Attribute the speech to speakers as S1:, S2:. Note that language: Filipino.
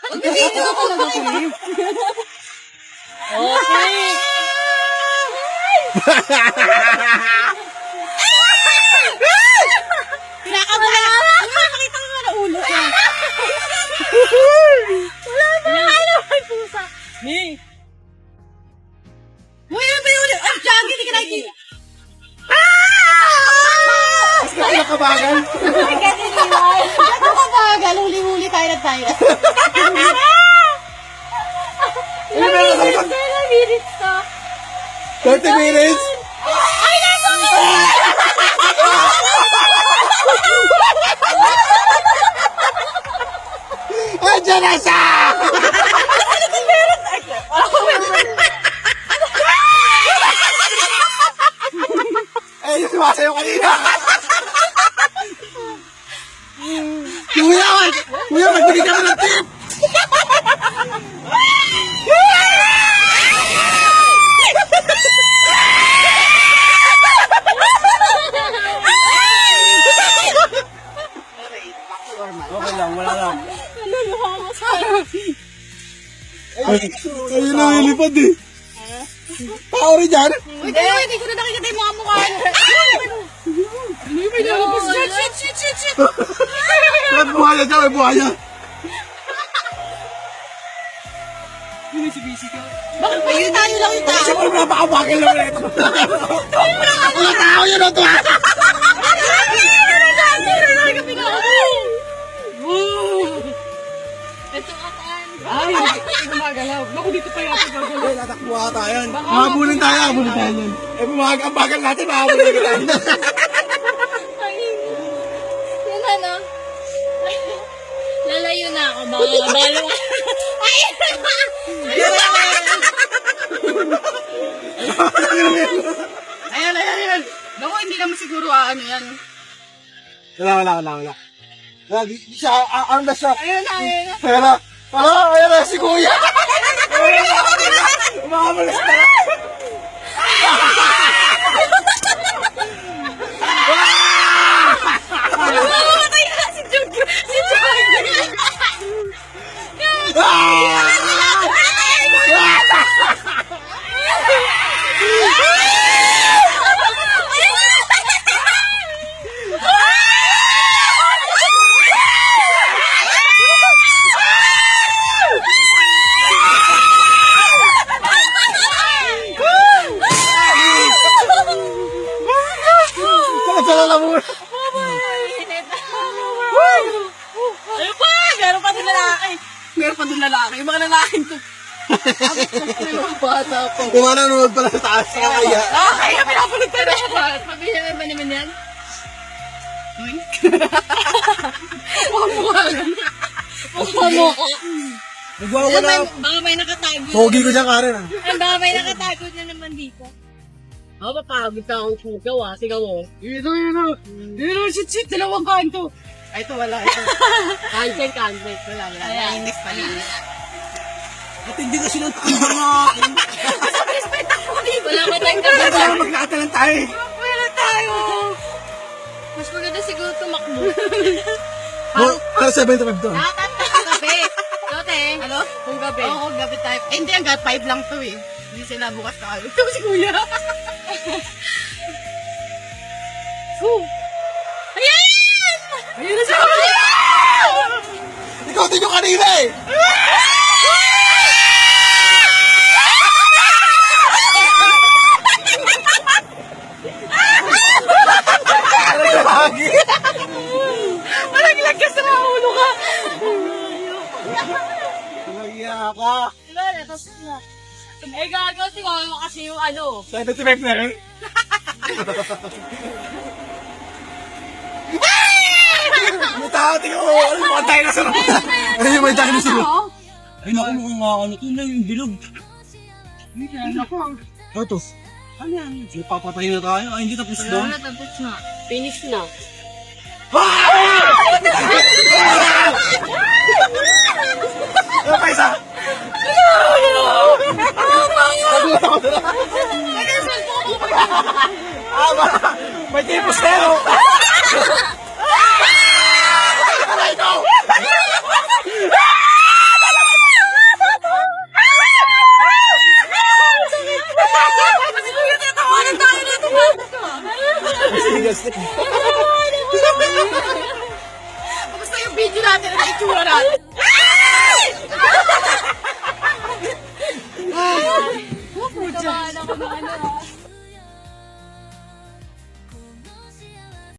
S1: Hindi ko talaga kulim. Okay. Kinakabala. Nakita ko nga na ulo siya. Wala na. Ano may pusa? Ni. Uy, ano ba yung ulo? Ay, Jaggy, hindi ka nakikita.
S2: Ano kabagan?
S1: Ano ka bagal? Huli-huli tayo na tayo.
S2: Ilang
S1: minutes to.
S2: 30 minutes?
S1: Ay, nasa mo!
S2: Andiyan na siya! Eh, yung sumasayo kanina! Kuya, magbigay ka na ng tip! Okay lang, wala lang. Ayun na, ilipad eh. Tao rin dyan?
S1: Uy, tayo, hindi ko na nakikita yung mga mukha niyo. Ano yung may lalabas? Shit!
S2: May buhaya dyan, may buhaya.
S1: Bakit pa yun tayo lang yung tao?
S2: Siyempre, napakabakil naman ito. Mga tao yun o ito ha?
S1: Ito ataan.
S3: Ay, hindi gumagalaw. Naku, dito pa yata gagalaw.
S2: Eh, tatakbo ata yan. Habulin tayo yan. Eh, bumaga ang bakal natin, mahabulin ka tayo.
S1: Yan ano? Lalayo na ako. Balo. Ay!
S3: Ayan. Naku, hindi naman siguro ano yan.
S2: Wala. Di siya, ano na siya?
S3: Ayan na.
S2: Ayan na, si Kuya! Umakabalas ka na!
S1: Mamatay na si Jojo.
S2: Saan mo?
S1: Ano pa? Meron pa din lalaki.
S3: Meron pa doon lalaki. Yung mga lalaking to. Bata pa.
S2: Yung mga nanonood pala sa taas. Kaya.
S3: Kaya pinapanood ka na.
S1: Pabila ba naman yan?
S3: Mukha yan.
S1: Pamukha.
S2: Nagwawala.
S1: Baka may nakatago.
S2: Pogi ko dyan, Karen ah.
S1: Baka may nakatago na naman dito.
S3: Ako mapagod ka akong sugaw ah. Sigaw mo. Yun. Shit. Dalawang kanto. Ay, ito wala. Content. Wala.
S1: Ayan.
S3: Next pa rin.
S2: At hindi kasi ng tanda natin.
S1: Wala ba tayong gabi?
S2: Kaya magkatalan tayo.
S3: Wala tayo.
S1: Mas maganda siguro tumakbo.
S2: Para 75 doon.
S1: Dapat kung gabi. Lote.
S3: Ano?
S1: Kung gabi.
S3: Oo, gabi tayo. Eh, hindi, hanggang 5 lang to eh. Hindi sila bukas na kayo. Ito si Kuya. Ayun na siya.
S2: Ikaw din yung kanina eh.
S3: Malaglag ka sa ulo ka.
S2: Nagya ka.
S1: Diba, tapos na. Eh, gagawin siguro kasi yung ano.
S2: 75 na rin. May tao, tingnan mo. Ano mga tayo na sarap. Ayun, may tayo na sarap. Ay, naku, mukhang nga ano. Ito na yung bilog. Ano to? Ano yan? Sige, papatayin na tayo. Ay, hindi tapos doon.
S1: Wala na, tapos na. Finish na.
S2: Ano pa isa? May tipos na yun. Aray ko! Disgusting.
S1: Basta yung video natin na itsura natin.
S3: Pucha.
S1: Ako na ano.